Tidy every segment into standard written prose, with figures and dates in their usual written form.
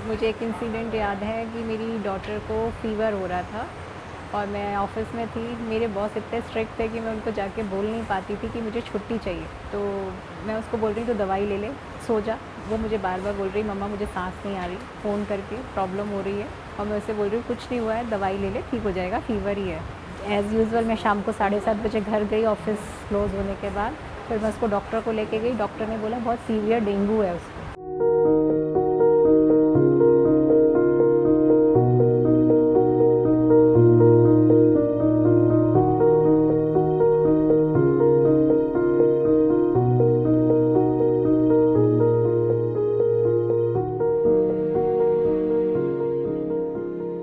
मुझे एक इंसिडेंट याद है कि मेरी डॉटर को फ़ीवर हो रहा था और मैं ऑफ़िस में थी। मेरे बॉस इतने स्ट्रिक्ट थे कि मैं उनको जाके बोल नहीं पाती थी कि मुझे छुट्टी चाहिए। तो मैं उसको बोल रही तो दवाई ले ले, सो जा। वो मुझे बार-बार बोल रही मम्मा मुझे साँस नहीं आ रही, फ़ोन करके प्रॉब्लम हो रही है। और मैं उससे बोल रही हूँ कुछ नहीं हुआ है, दवाई ले ले, ठीक हो जाएगा, फ़ीवर ही है। एज़ यूजुअल मैं शाम को 7:30 बजे घर गई ऑफ़िस क्लोज़ होने के बाद। फिर मैं उसको डॉक्टर को लेके गई, डॉक्टर ने बोला बहुत सीवियर डेंगू है उसको।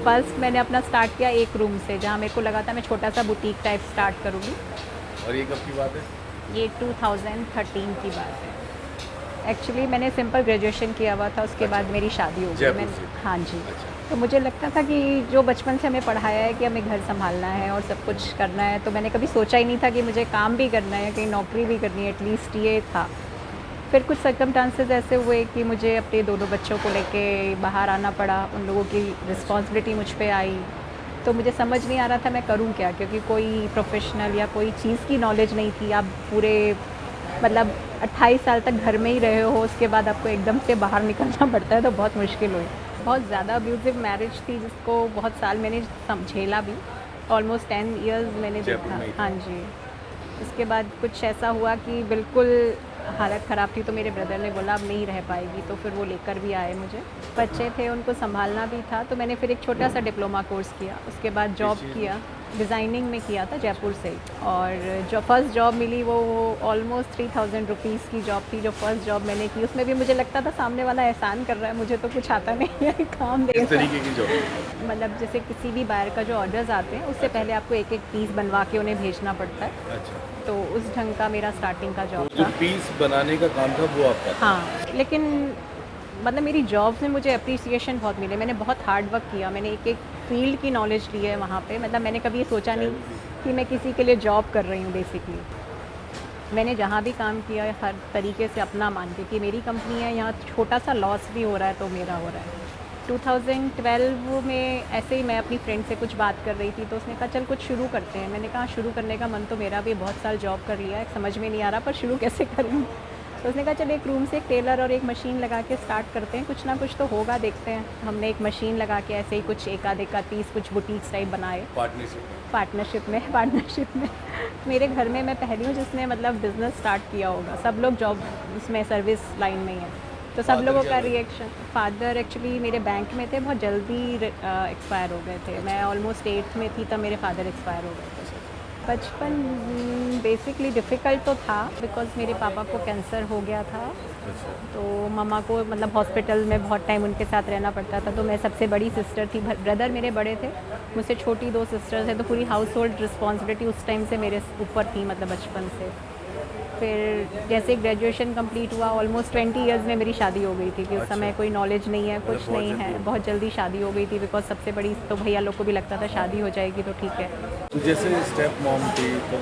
फर्स्ट मैंने अपना स्टार्ट किया एक रूम से, जहाँ मेरे को लगा था मैं छोटा सा बुटीक टाइप स्टार्ट करूँगी। और ये कब की बात है? ये 2013 की बात है। एक्चुअली मैंने सिंपल ग्रेजुएशन किया हुआ था, उसके बाद मेरी शादी हो गई। जयपुर मैंने से? हाँ जी। अच्छा। तो मुझे लगता था कि जो बचपन से हमें पढ़ाया है कि हमें घर सँभालना है और सब कुछ करना है, तो मैंने कभी सोचा ही नहीं था कि मुझे काम भी करना है, कहीं नौकरी भी करनी है, एटलीस्ट ये था। फिर कुछ सर्कमस्टांसेस ऐसे हुए कि मुझे अपने दोनों बच्चों को लेके बाहर आना पड़ा, उन लोगों की रिस्पॉन्सिबिलिटी मुझ पे आई। तो मुझे समझ नहीं आ रहा था मैं करूँ क्या? क्योंकि कोई प्रोफ़ेशनल या कोई चीज़ की नॉलेज नहीं थी। आप पूरे मतलब 28 साल तक घर में ही रहे हो, उसके बाद आपको एकदम से बाहर निकलना पड़ता है, तो बहुत मुश्किल हुई। बहुत ज़्यादा अब्यूज़िव मैरिज थी जिसको बहुत साल मैंने झेला भी। ऑलमोस्ट 10 इयर्स मैंने जयपुर देखा। में ही हाँ था। जी। उसके बाद कुछ ऐसा हुआ कि बिल्कुल हालत ख़राब थी, तो मेरे ब्रदर ने बोला अब नहीं रह पाएगी, तो फिर वो लेकर भी आए मुझे। बच्चे थे, उनको सँभालना भी था, तो मैंने फिर एक छोटा-सा डिप्लोमा कोर्स किया। उसके बाद किस जॉब चीज़ में? किया, डिज़ाइनिंग में किया था जयपुर से ही। और जो फर्स्ट जॉब मिली वो ऑलमोस्ट 3000 रुपीज़ की जॉब थी, जो फर्स्ट जॉब मैंने की। उसमें भी मुझे लगता था सामने वाला एहसान कर रहा है, मुझे तो कुछ आता नहीं है, काम किस देता तरीके की जॉब? है। मतलब जैसे किसी भी बायर का जो ऑर्डर्स आते हैं, उससे अच्छा। पहले आपको एक-एक पीस बनवा के उन्हें भेजना पड़ता है। अच्छा। तो उस ढंग का मेरा स्टार्टिंग का तो जॉब जो था। पीस बनाने का काम था वो आपका था? हाँ, लेकिन मतलब मेरी जॉब से मुझे एप्रिसिएशन बहुत मिले। मैंने बहुत हार्ड वर्क किया, मैंने एक-एक फ़ील्ड की नॉलेज ली है वहाँ पे। मतलब मैंने कभी ये सोचा चाय नहीं भी पी? कि मैं किसी के लिए जॉब कर रही हूँ बेसिकली। मैंने जहाँ भी काम किया है हर तरीके से अपना मान के कि मेरी कंपनी है, यहाँ छोटा-सा लॉस भी हो रहा है तो मेरा हो रहा है। 2012 में ऐसे ही मैं अपनी फ्रेंड से कुछ बात कर रही थी, तो उसने कहा चल कुछ शुरू करते हैं। मैंने कहा शुरू करने का मन तो मेरा भी, बहुत साल जॉब कर लिया है, समझ में नहीं आ रहा पर शुरू कैसे करूँ? तो उसने कहा चल एक रूम से एक टेलर और एक मशीन लगा के स्टार्ट करते हैं, कुछ ना कुछ तो होगा, देखते हैं। हमने एक मशीन लगा के ऐसे ही कुछ एकाध-एकाध पीस कुछ बुटीक्स टाइप बनाए। पार्टनरशिप में? पार्टनरशिप में मेरे घर में मैं पहली हूँ जिसने मतलब बिज़नेस स्टार्ट किया होगा। सब लोग जॉब उसमें सर्विस लाइन में ही हैं। तो सब फादर लोगों क्या का करते रिएक्शन, फादर एक्चुअली मेरे बैंक में थे, बहुत जल्दी एक्सपायर हो गए थे। मैं ऑलमोस्ट 8th में थी तब मेरे फादर एक्सपायर हो गए थे। बचपन बेसिकली डिफ़िकल्ट तो था बिकॉज़ मेरे पापा को कैंसर हो गया था। अच्छा। तो मम्मा को मतलब हॉस्पिटल में बहुत टाइम उनके साथ रहना पड़ता था। तो मैं सबसे बड़ी सिस्टर थी, ब्रदर मेरे बड़े थे, मुझसे छोटी 2 सिस्टर्स हैं, तो पूरी हाउस होल्ड रिस्पॉन्सिबिलिटी उस टाइम से मेरे ऊपर थी, मतलब बचपन से। फिर जैसे ग्रेजुएशन कंप्लीट हुआ, ऑलमोस्ट 20 इयर्स में मेरी शादी हो गई थी कि उस अच्छा। समय कोई नॉलेज नहीं है, मतलब कुछ बहुत नहीं जल्दी है। हो गई। बहुत जल्दी शादी हो गई थी बिकॉज़ सबसे बड़ी तो भैया लोग को भी लगता था शादी हो जाएगी तो ठीक है। तो जैसे स्टेप मॉम थी तो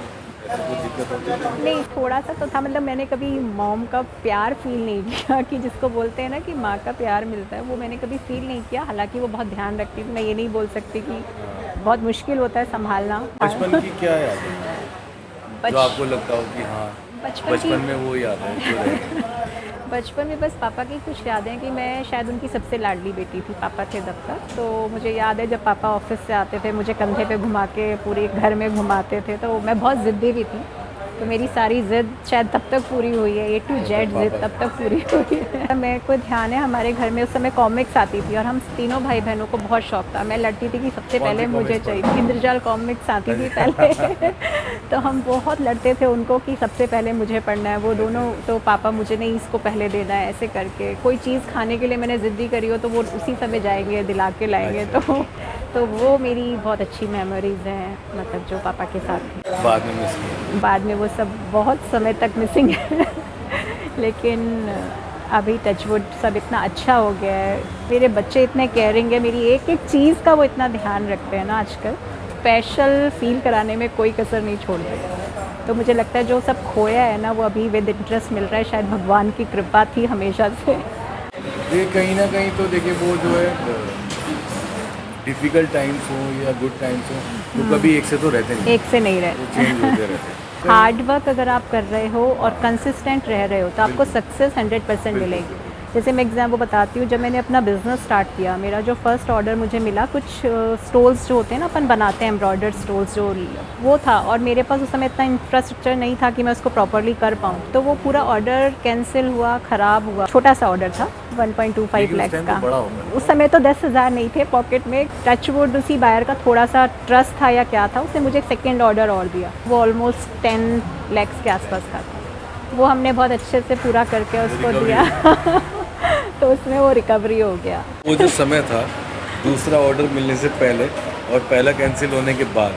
ऐसे कोई दिक्कत होती थी? नहीं, थोड़ा-सा तो था, मतलब मैंने कभी मॉम का प्यार फ़ील नहीं किया कि जिसको बोलते हैं ना कि माँ का प्यार मिलता है, वो मैंने कभी फ़ील नहीं किया। हालाँकि वो बहुत ध्यान रखती थी, मैं ये नहीं बोल सकती कि हाँ। बहुत मुश्किल होता है सँभालना। बचपन की क्या यादें हैं जो बच आपको लगता हो कि हाँ, बचपन की बचपन में वो यादें जो रह गई? बचपन में बस पापा की कुछ यादें हैं कि मैं शायद उनकी सबसे लाडली बेटी थी, पापा थे तब तक। तो मुझे याद है जब पापा ऑफ़िस से आते थे, मुझे कंधे पे घुमा के पूरे घर में घुमाते थे, तो मैं बहुत ज़िद्दी भी थी। तो मेरी सारी ज़िद शायद तब तक पूरी हुई है, ए टू मतलब जेड ज़िद पापा तब से? तक पूरी हुई है। मेरे को ध्यान है हमारे घर में उस समय कॉमिक्स आती थी और हम तीनों भाई-बहनों को बहुत शौक था। मैं लड़ती थी कि सबसे कौन सी पहले मुझे कॉमिक्स चाहिए, पढ़ते थे? इंद्रजाल कॉमिक्स आती थी अच्छा। पहले। तो हम बहुत लड़ते थे उनको कि सबसे पहले मुझे पढ़ना है, वो अच्छा, दोनों अच्छा। तो पापा मुझे नहीं इसको पहले देना है, ऐसे करके। कोई चीज़ खाने के लिए मैंने ज़िद्दी करी हो तो वो उसी समय जाएँगे, दिला के लाएँगे। अच्छा। तो वो मेरी बहुत अच्छी मेमोरीज़ हैं, मतलब जो पापा के साथ थी। बाद में मिस किया? बाद में वो सब बहुत समय तक मिसिंग है। लेकिन अभी टचवुड सब इतना अच्छा हो गया है। मेरे बच्चे इतने केयरिंग है, मेरी एक-एक चीज़ का वो इतना ध्यान रखते हैं ना आजकल। स्पेशल फ़ील कराने में कोई कसर नहीं छोड़ते। तो मुझे लगता है जो सब खोया है ना वो अभी विद इंटरेस्ट मिल रहा है, शायद भगवान की कृपा थी हमेशा से। ये कहीं ना कहीं तो देखिए वो जो है डिफ़िकल्ट टाइम्स हो या गुड टाइम्स हो तो कभी एक से तो रहते नहीं, एक से नहीं वो चेंज रहे। होते रहते हैं। हार्ड वर्क अगर आप कर रहे हो और कंसिस्टेंट रह रहे हो तो आपको बिल्कुल। सक्सेस 100% बिल्कुल, मिलेगी। बिल्कुल। जैसे मैं एग्जाम्पल बताती हूँ, जब मैंने अपना बिज़नेस स्टार्ट किया, मेरा जो फर्स्ट ऑर्डर मुझे मिला कुछ स्टोल्स जो होते हैं ना, अपन बनाते हैं एम्ब्रॉयडर्ड स्टोल्स, जो वो था, और मेरे पास उस समय इतना इंफ्रास्ट्रक्चर नहीं था कि मैं उसको प्रॉपरली कर पाऊँ, तो वो पूरा ऑर्डर कैंसिल हुआ, ख़राब हुआ। छोटा सा ऑर्डर था 1.25 लेकिन उस लैक्स टाइम का। तो बड़ा होगा ना? उस समय तो 10,000 नहीं थे पॉकेट में। टचवुड उसी बायर का थोड़ा सा ट्रस्ट था या क्या था, उसने मुझे एक सेकेंड ऑर्डर और दिया, वो ऑलमोस्ट 10 लैक्स के आसपास का था। वो हमने बहुत अच्छे से पूरा करके उसको रिकवरी दिया। तो उसमें वो रिकवरी हो गया। वो जो समय था दूसरा ऑर्डर मिलने से पहले और पहला कैंसिल होने के बाद,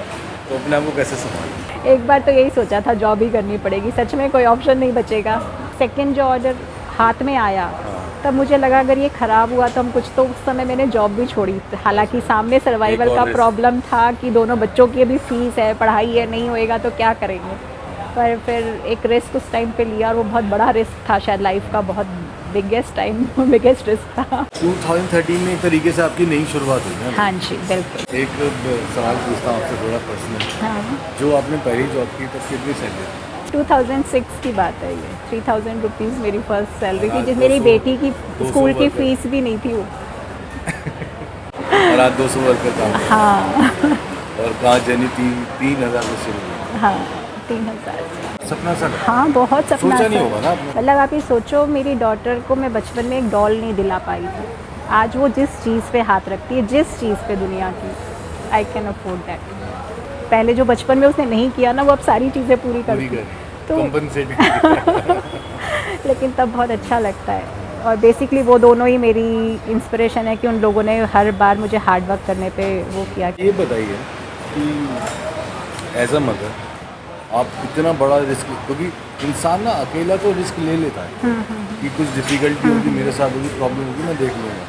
तो अपने आप को कैसे संभाला? एक बार तो यही सोचा था जॉब ही करनी पड़ेगी, सच में कोई ऑप्शन नहीं बचेगा। सेकंड जो ऑर्डर हाथ में आया, तब मुझे लगा अगर ये ख़राब हुआ तो हम कुछ, तो उस समय मैंने जॉब भी छोड़ी। हालांकि सामने सर्वाइवल एक का और रिस्क। प्रॉब्लम था कि दोनों बच्चों की अभी फीस है, पढ़ाई है, नहीं होएगा तो क्या करेंगे। पर फिर एक रिस्क उस टाइम पे लिया, और वो बहुत बड़ा रिस्क था, शायद लाइफ का बहुत बिगेस्ट बिगेस्ट रिस्क था। 2013 में एक तरीके से आपकी नई शुरुआत हुई है ना? हाँ जी, बिल्कुल। एक सवाल पूछता हूँ आपसे थोड़ा पर्सनल। हाँ, जो आपने पहली जॉब की तब कितनी सैलरी थी? 2006 की बात है ये। 3000 रुपीज़ मेरी फर्स्ट सैलरी और थी, आज जिस मेरी 200 बेटी की 200 स्कूल की वर्कर फ़ीस भी नहीं थी वो। और आज 200 वर्कर काम करते हाँ। हैं। और कहाँ जर्नी 3,000 से शुरू हुई। हाँ, 3000 से। सपना सा लगा। हाँ, बहुत सपना सोचा नहीं था। होगा ना आपने? मतलब आप ये सोचो, मेरी डॉटर को मैं बचपन में एक डॉल नहीं दिला पाई थी। आज वो जिस चीज़ पे हाथ रखती है, जिस चीज़ पे दुनिया की, आई कैन अफोर्ड दैट। पहले जो बचपन में उसने नहीं किया ना, वो अब सारी चीज़ें पूरी पूरी करती कर है। तो कंपनसेट। लेकिन तब बहुत अच्छा लगता है। और बेसिकली वो दोनों ही मेरी इंस्पिरेशन है कि उन लोगों ने हर बार मुझे हार्ड वर्क करने पे वो किया। ये बताइए कि एज अ मदर आप इतना बड़ा रिस्क, क्योंकि इंसान ना अकेला तो रिस्क ले लेता है कि कुछ डिफ़िकल्टी होगी, मेरे साथ होगी, प्रॉब्लम होगी, मैं देख लूँगा।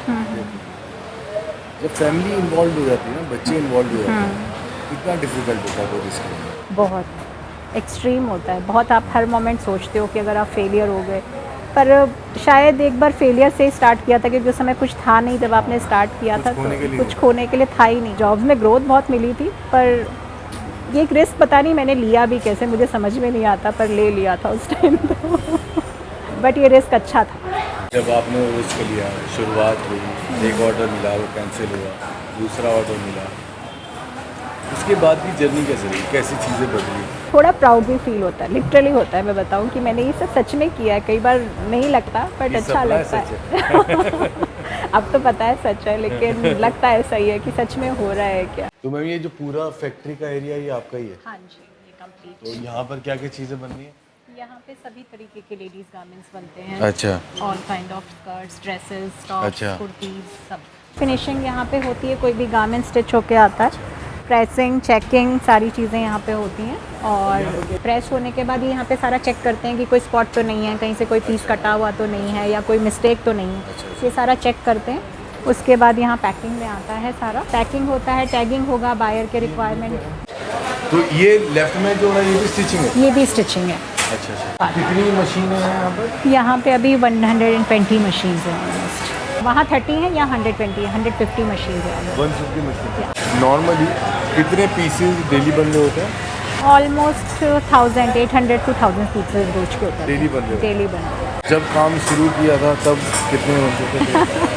जब फैमिली इन्वॉल्व हो जाती है ना, बच्चे इन्वॉल्व हो जाते हैं, कितना डिफ़िकल्ट होता है वो रिस्क लेना। बहुत एक्सट्रीम होता है। बहुत आप हर मोमेंट सोचते हो कि अगर आप फेलियर हो गए, पर शायद एक बार फेलियर से स्टार्ट किया था, क्योंकि उस समय कुछ था नहीं जब आपने स्टार्ट किया कुछ था, खोने के तो लिए कुछ नहीं था। खोने के लिए था ही नहीं। जॉब्स में ग्रोथ बहुत मिली थी, पर ये एक रिस्क पता नहीं मैंने लिया भी कैसे, मुझे समझ में नहीं आता, पर ले लिया था उस टाइम तो। बट ये रिस्क अच्छा था। जब आपने वो रिस्क लिया, शुरुआत हुई, एक ऑर्डर मिला, वो कैंसिल हुआ, दूसरा ऑर्डर मिला, उसके बाद की जर्नी कैसे रही, कैसी चीज़ें बदली? थोड़ा प्राउड भी फील होता है, लिटरली होता है। मैं बताऊं कि मैंने ये सब सच में किया है। कई बार नहीं लगता, बट ये अच्छा सपना है, लगता सच है। अब तो पता है सच है, लेकिन लगता है सही है कि सच में हो रहा है क्या। तो मैम ये जो पूरा फैक्ट्री का एरिया ये आपका ही है, हाँ जी, ये कंप्लीट। तो यहाँ पर क्या क्या चीज़ें बन रही हैं? यहाँ पे सभी तरीके के लेडीज गारमेंट्स बनते हैं। अच्छा। All kind of skirts, dresses, tops, अच्छा। कुर्तीज, सब। फिनिशिंग यहाँ पे होती है, कोई भी गारमेंट स्टिच होके आता है। प्रेसिंग, चेकिंग, सारी चीज़ें यहाँ पे होती हैं। और प्रेस होने के बाद ये यहाँ पे सारा चेक करते हैं कि कोई स्पॉट तो नहीं है, कहीं से कोई पीस कटा हुआ तो नहीं है, या कोई मिस्टेक तो नहीं है। ये सारा चेक करते हैं। उसके बाद यहाँ पैकिंग में आता है सारा। पैकिंग होता है, टैगिंग होगा, बायर के रिक्वायरमेंट। तो ये लेफ्ट में जो है ये भी स्टिचिंग है? ये भी स्टिचिंग है। अच्छा अच्छा। कितनी मशीनें हैं यहाँ पर? यहाँ पे अभी 120 मशीन्स हैं ऑलमोस्ट। वहाँ 30 है, यहाँ 120 है, 150 मशीन है। 150 मशीन। नॉर्मली कितने पीसेस डेली बन रहे होते हैं? ऑलमोस्ट 1800 to 1000 पीसेज रोज के होते हैं। डेली बन रहे होते डेली बन रहे हैं। हैं। जब काम शुरू किया था तब कितने बन चुके थे?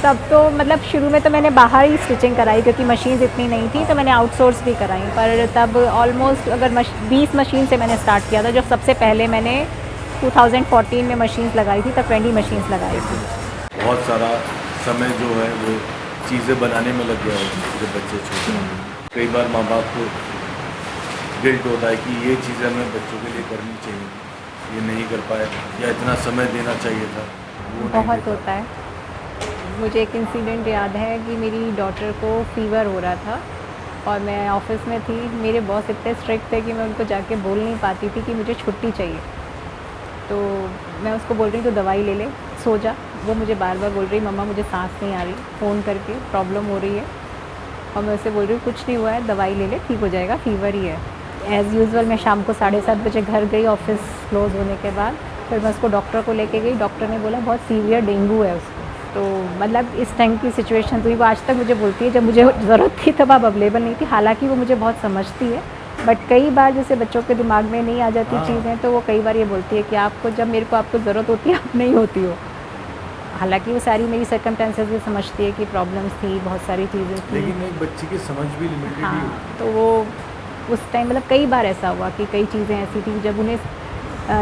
तब तो मतलब शुरू में तो मैंने बाहर ही स्टिचिंग कराई, क्योंकि मशीन्स इतनी नहीं थी, तो मैंने आउटसोर्स भी कराई। पर तब ऑलमोस्ट अगर 20 मशीन से मैंने स्टार्ट किया था। जो सबसे पहले मैंने 2014 में मशीन्स लगाई थी, तब 20 मशीन्स लगाई थी। बहुत सारा समय जो है वो चीज़ें बनाने में लग गया होता है जब बच्चे छोटे हैं। कई बार माँ बाप को गिल्ट होता है कि ये चीज़ें हमें बच्चों के लिए करनी चाहिए, ये नहीं कर पाए, या इतना समय देना चाहिए था, वो नहीं बहुत दे पाए। होता है। मुझे एक इंसिडेंट याद है कि मेरी डॉटर को फीवर हो रहा था, और मैं ऑफिस में थी। मेरे बॉस इतने स्ट्रिक्ट थे कि मैं उनको जाके बोल नहीं पाती थी कि मुझे छुट्टी चाहिए। तो मैं उसको बोल रही, तो दवाई ले ले, सो जा। वो मुझे बार बार बोल रही, मम्मा मुझे सांस नहीं आ रही, फ़ोन करके प्रॉब्लम हो रही है। और मैं उससे बोल रही हूँ कुछ नहीं हुआ है, दवाई ले ले, ठीक हो जाएगा, फीवर ही है। एज़ यूजुअल मैं शाम को 7:30 बजे घर गई ऑफिस क्लोज़ होने के बाद। फिर मैं उसको डॉक्टर को लेके गई, डॉक्टर ने बोला बहुत सीवियर डेंगू है उसको। तो मतलब इस टाइम की सिचुएशन तो वो आज तक मुझे बोलती है जब मुझे ज़रूरत थी तब आप अवेलेबल नहीं थी। हालांकि वो मुझे बहुत समझती है, बट कई बार जैसे बच्चों के दिमाग में नहीं आ जाती हाँ। चीज़ें, तो वो कई बार ये बोलती है कि आपको जब मेरे को आपको ज़रूरत होती है आप नहीं होती हो। हालांकि वो सारी मेरी सर्कमस्टेंसेस भी समझती है कि प्रॉब्लम्स थी, बहुत सारी चीज़ें थी। लेकिन एक बच्चे की समझ भी लिमिटेड ही हाँ, होती तो वो उस टाइम मतलब कई बार ऐसा हुआ कि कई चीज़ें ऐसी थी जब उन्हें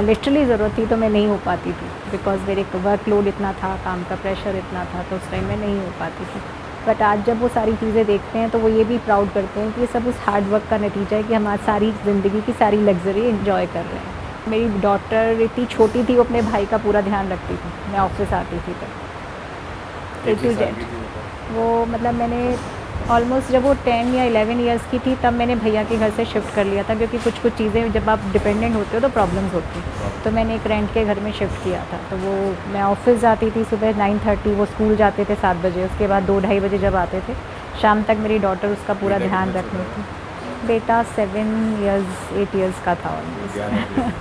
लिटरली ज़रूरत थी तो मैं नहीं हो पाती थी, बिकॉज़ मेरे वर्कलोड इतना था, काम का प्रेशर इतना था, तो उस टाइम मैं नहीं हो पाती थी। बट आज जब वो सारी चीज़ें देखते हैं तो वो ये भी प्राउड करते हैं कि ये सब उस हार्ड वर्क का नतीजा है कि हम आज सारी ज़िंदगी की सारी लग्ज़री एंजॉय कर रहे हैं। मेरी डॉटर इतनी छोटी थी, वो अपने भाई का पूरा ध्यान रखती थी, मैं ऑफिस आती थी तब। है। ए टू साल जेड। की थी वो? वो मतलब मैंने ऑलमोस्ट जब वो 10 या 11 इयर्स की थी तब मैंने भैया के घर से शिफ्ट कर लिया था, क्योंकि कुछ चीज़ें जब आप डिपेंडेंट होते हो तो प्रॉब्लम्स होती हैं। तो मैंने एक रेंट के घर में शिफ्ट किया था। तो वो मैं ऑफिस जाती थी सुबह 9:30, वो स्कूल जाते थे 7 बजे, उसके बाद 2-2:30 बजे जब आते थे, शाम तक मेरी डॉटर उसका पूरा बेटा ध्यान कितना रखनी छोटा थी। बेटा 7 इयर्स 8 इयर्स का था ऑलमोस्ट। ध्यान रखती थी।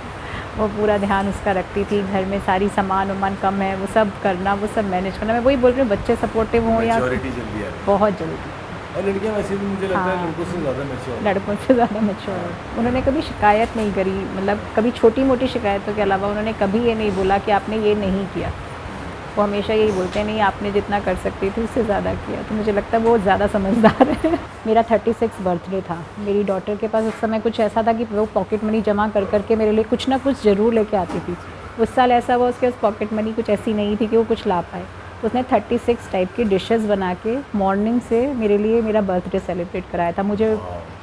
वो पूरा ध्यान उसका रखती थी, घर में सारी सामान कम है वो सब करना, वो सब मैनेज करना। मैं वही बोल रही हूँ, बच्चे सपोर्टिव हों या मैच्योरिटी जल्दी आ गई। बहुत जल्दी। और लड़कियां वैसे भी मुझे लगता है हाँ। लड़कों से ज़्यादा मैच्योर। लड़कों से ज़्यादा मैच्योर। उन्होंने कभी शिकायत नहीं करी, मतलब कभी छोटी मोटी शिकायतों के अलावा उन्होंने कभी ये नहीं बोला कि आपने ये नहीं किया। वो हमेशा यही बोलते हैं, नहीं आपने जितना कर सकती थी उससे ज़्यादा किया। तो मुझे लगता है वो ज़्यादा समझदार है। मेरा 36 बर्थडे था, मेरी डॉटर के पास उस समय कुछ ऐसा था कि वो पॉकेट मनी जमा कर करके मेरे लिए कुछ ना कुछ ज़रूर लेके आती थी। उस साल ऐसा हुआ उसके पास पॉकेट मनी कुछ ऐसी नहीं थी कि वो कुछ ला पाए। उसने 36 टाइप की डिशेज़ बना के मॉर्निंग से मेरे लिए मेरा बर्थडे सेलिब्रेट कराया था। मुझे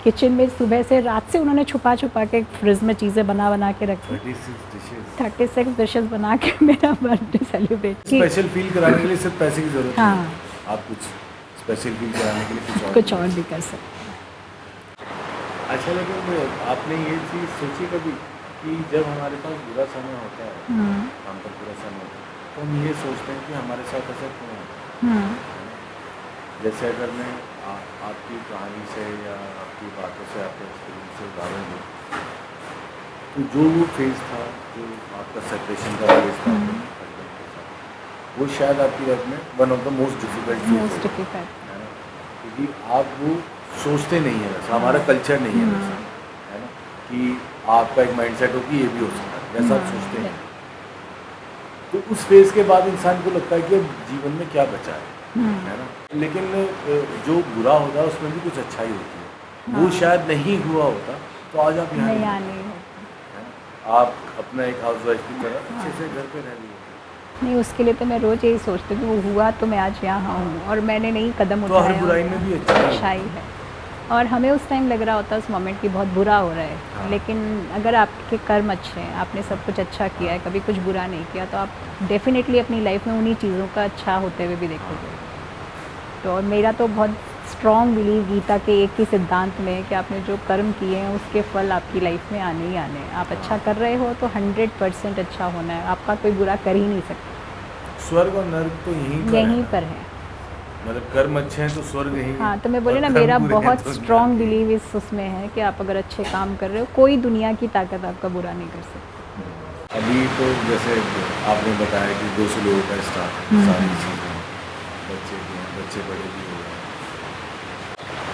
किचन में सुबह से रात से उन्होंने छुपा छुपा के फ्रिज में चीज़ें बना बना के रखी। 36 डिशेस। 36 डिशेज़ बना के मेरा बर्थडे सेलिब्रेट की। स्पेशल फील कराने के लिए सिर्फ पैसे की ज़रूरत हाँ। नहीं है। आप कुछ स्पेशल फील कराने के लिए कुछ और भी कर सकते हैं। अच्छा, लेकिन आपने ये चीज़ सोची कभी कि जब हमारे पास बुरा समय होता है, काम पर बुरा समय होता है, तो हम ये सोचते हैं कि हमारे साथ ऐसा क्यों होता है? जैसे अगर मैं आपकी कहानी से या आपकी बातों से, आपके एक्सपीरियंस से उदाहरण दूँ, तो जो वो फेज़ था, जो आपका सेपरेशन का फेज़ था अपने हस्बैंड के साथ, वो शायद आपकी लाइफ में one of the most difficult phase most होगा, डिफिकल्ट। है ना? क्योंकि आप वो सोचते नहीं है वैसा, हमारा कल्चर नहीं है वैसा, है ना? कि आपका एक माइंडसेट हो कि ये भी हो सकता है, वैसा आप सोचते हैं। तो उस फेज़ के बाद इंसान को लगता है कि अब जीवन में क्या बचा है ना? लेकिन जो बुरा होता है उसमें भी कुछ अच्छाई होती है। वो शायद नहीं हुआ होता तो आज आप यहाँ नहीं नहीं आने होते, है ना? आप अपना एक हाउसवाइफ की तरह अच्छे से घर पे रह रही होती। नहीं, उसके लिए तो मैं रोज़ यही सोचती हूँ कि वो हुआ तो मैं आज यहाँ हूँ और मैंने नहीं कदम तो हर उठाया। बुराई में भी अच्छाई है। अच्छाई है। और हमें उस टाइम लग रहा होता है उस मोमेंट की बहुत बुरा हो रहा है, हाँ। लेकिन अगर आपके कर्म अच्छे हैं, आपने सब कुछ अच्छा किया है, कभी कुछ बुरा नहीं किया, तो आप डेफिनेटली अपनी लाइफ में उन्हीं चीज़ों का अच्छा होते हुए भी देखोगे। तो और मेरा तो बहुत स्ट्रॉन्ग बिलीव गीता के एक ही सिद्धांत में है कि आपने जो कर्म किए हैं उसके फल आपकी लाइफ में आने ही आने हैं। आप अच्छा कर रहे हो तो 100% अच्छा होना है, आपका कोई बुरा कर ही नहीं सकता। स्वर्ग और नर्क तो यहीं पर है। मतलब कर्म अच्छे हैं तो स्वर्ग यहीं। हाँ, तो मैं बोली और ना, कर्म मेरा बुरे हैं बहुत तो स्ट्रॉन्ग नरक ही। बिलीव इस उसमें है कि आप अगर अच्छे काम कर रहे हो, कोई दुनिया की ताकत आपका बुरा नहीं कर सकती। अभी तो जैसे आपने बताया कि 200 लोगों का स्टाफ है, सारी चीज़ें, बच्चे भी हैं, बच्चे बड़े भी हो गए।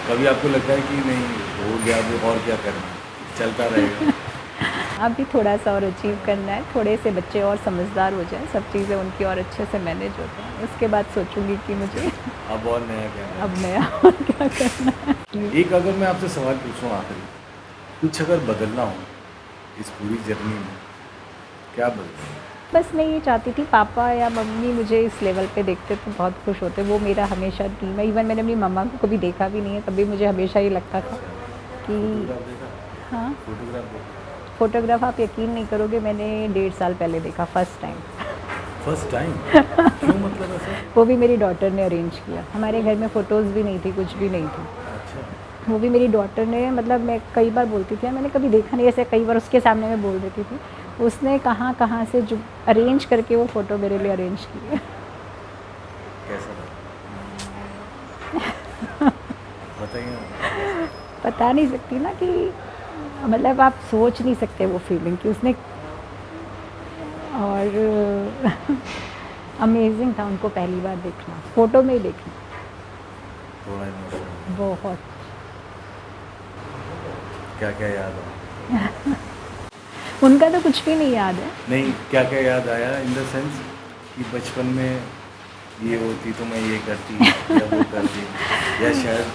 कभी आपको लगता है कि नहीं हो गया, अब और क्या करना है, चलता रहेगा? अभी थोड़ा सा और अचीव करना है, थोड़े से बच्चे और समझदार हो जाएं, सब चीज़ें उनकी और अच्छे से मैनेज हो जाएं, उसके बाद सोचूंगी कि मुझे अब और नया क्या है? अब नया और क्या करना है। एक अगर मैं आपसे सवाल पूछूं आखिरी, कुछ अगर बदलना हो इस पूरी जर्नी में, क्या बदलना? बस मैं ये चाहती थी पापा या मम्मी मुझे इस लेवल पे देखते तो बहुत खुश होते। वो मेरा हमेशा ड्रीम है। इवन मैंने अपनी मम्मा को कभी देखा भी नहीं है, तभी मुझे हमेशा ये लगता था कि फोटोग्राफ देखा? हाँ, फोटोग्राफ देखा? फ़ोटोग्राफ आप यकीन नहीं करोगे, मैंने 1.5 साल पहले देखा फर्स्ट टाइम। First time? क्यों, मतलब ऐसा? वो भी मेरी डॉटर ने अरेंज किया। हमारे घर में फ़ोटोज़ भी नहीं थी, कुछ भी नहीं थी। अच्छा। वो भी मेरी डॉटर ने, मतलब मैं कई बार बोलती थी मैंने कभी देखा नहीं, ऐसे कई बार उसके सामने मैं बोल देती थी। उसने कहाँ कहाँ से जो अरेंज करके वो फ़ोटो मेरे लिए अरेंज की है। कैसा लगा? बताइए ना। बता नहीं सकती ना कि मतलब आप सोच नहीं सकते वो फीलिंग कि उसने। और अमेजिंग था उनको पहली बार देखना, फ़ोटो में ही देखना। थोड़ा इमोशनल। बहुत। क्या क्या याद आया? उनका तो कुछ भी नहीं याद है। नहीं, क्या क्या याद आया इन द सेंस कि बचपन में ये होती तो मैं ये करती या वो करती, या शायद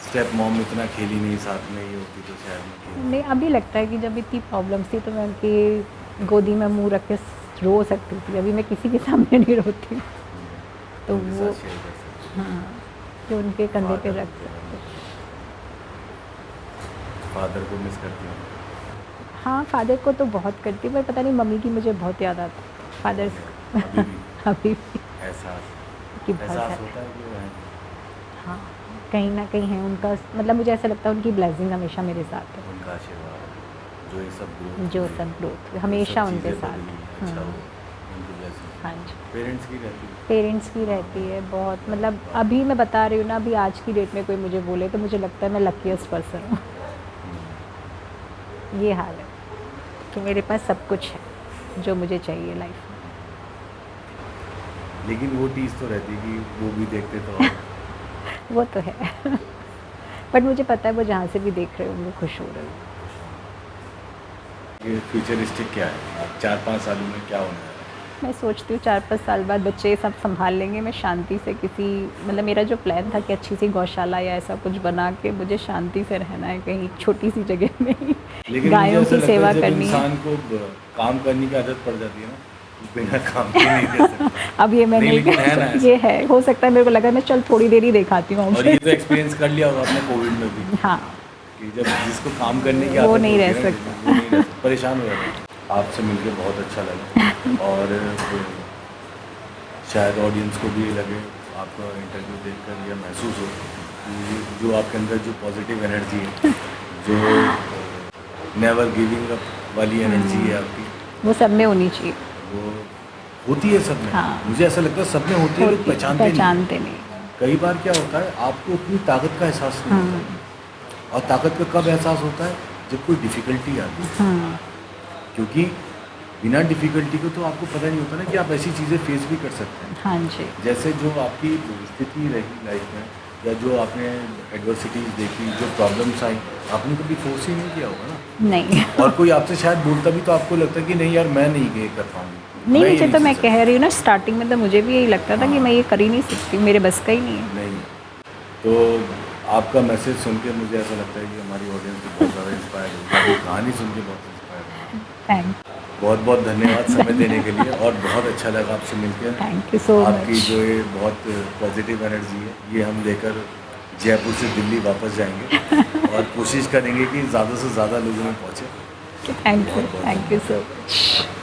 स्टेप मॉम इतना खेली नहीं साथ में, ये होती तो शायद मैं खेली। नहीं, अभी लगता है कि जब इतनी प्रॉब्लम्स थी तो मैं उनकी गोदी में मुँह रख के रो सकती थी। अभी मैं किसी के सामने नहीं रोती, तो उनके वो साथ शेयर कर सकते हाँ, जो उनके कंधे पे Father रख के सकते। फादर को मिस करती हूँ। हाँ, फादर को तो बहुत करती, पर पता नहीं मम्मी की मुझे बहुत याद आती है। फादर अभी भी अभी भी एहसास कि बहुत एहसास ज़्यादा। होता है कि वो है। हाँ, कहीं न कहीं है उनका, मतलब मुझे ऐसा लगता है उनकी ब्लेसिंग हमेशा मेरे साथ है। उनका आशीर्वाद जो ये सब ग्रोथ जो हुई, सब ग्रोथ जो हमेशा सब उनके चीज़ें साथ बदली, है। अच्छा हो, उनकी ब्लेसिंग हाँ जी। पेरेंट्स की रहती है। पेरेंट्स की रहती है बहुत, मतलब अभी मैं बता रही हूँ ना, अभी आज की डेट में कोई मुझे बोले तो मुझे लगता है मैं लकीएस्ट पर्सन हूँ। ये हाल है कि मेरे पास सब कुछ है जो मुझे चाहिए लाइफ में। लेकिन वो चीज़ तो रहती है कि वो भी देखते तो और वो तो है। बट मुझे पता है वो जहाँ से भी देख रहे होंगे खुश हो रहे होंगे। ये फ्यूचरिस्टिक क्या है 4-5 सालों में क्या होने वाला है? मैं सोचती हूँ 4-5 साल बाद बच्चे सब संभाल लेंगे, मैं शांति से किसी, मतलब मेरा जो प्लान था कि अच्छी सी गौशाला या ऐसा कुछ बना के मुझे शांति से रहना है कहीं छोटी सी जगह में ही, लेकिन मुझे गायों ऐसा की लगता है सेवा जब करनी है। इंसान को काम करने की आदत पड़ जाती है ना, तो बिना काम के नहीं रह सकता। अब ये मैं नहीं लेकिन कह है ना सकती, ये ऐसा, है, हो सकता है मेरे को लगा मैं चल थोड़ी देर ही दिखाती हूँ और ये तो ऑफिस। एक्सपीरियंस कर लिया होगा आपने कोविड में भी हाँ, कि जब जिसको काम करने की वो आदत नहीं होती रह है ना, सकता। वो नहीं रह सकता, परेशान हो जाता है। आपसे मिलकर बहुत अच्छा लगा, और शायद ऑडियंस को भी ये लगे, आपका इंटरव्यू देखकर यह महसूस हो कि जो आपके अंदर जो पॉजिटिव एनर्जी है, जो नेवर गिविंग अप वाली एनर्जी है आपकी, वो सब में होनी चाहिए। वो होती है सब में। हाँ, मुझे ऐसा लगता है सब में होती है, लोग होती है, पहचानते नहीं। पहचानते नहीं। कई बार क्या होता है आपको अपनी ताकत का एहसास नहीं होता, और ताकत का कब एहसास होता है जब कोई डिफ़िकल्टी आती है, क्योंकि बिना डिफ़िकल्टी को तो आपको पता नहीं होता ना कि आप ऐसी चीज़ें फेस भी कर सकते हैं। हाँ जी। जैसे जो आपकी स्थिति रही लाइफ में, या जो आपने एडवर्सिटीज़ देखी, जो प्रॉब्लम्स आई, आपने कभी फोर्स ही नहीं किया होगा ना। नहीं। और कोई आपसे शायद बोलता भी तो आपको लगता है कि नहीं यार मैं नहीं ये कर पाऊँगी, नहीं, मैं ये मुझे तो, नहीं मैं कर कह रही हूँ ना, स्टार्टिंग में तो मुझे भी यही लगता था कि मैं ये कर ही नहीं सकती, मेरे बस का ही नहीं है। नहीं। तो आपका मैसेज सुन के मुझे ऐसा लगता है कि हमारी ऑडियंस भी बहुत ज़्यादा इंस्पायर होगी, आपकी कहानी सुन के बहुत इंस्पायर होगी। थैंक बहुत बहुत धन्यवाद समय देने के लिए, और बहुत अच्छा लगा आपसे मिलकर। थैंक यू सो आपकी मच। जो ये बहुत पॉजिटिव एनर्जी है, ये हम लेकर जयपुर से दिल्ली वापस जाएंगे, और कोशिश करेंगे कि ज़्यादा से ज़्यादा लोगों में पहुँचे। थैंक यू, बहुत बहुत थैंक यू सो मच।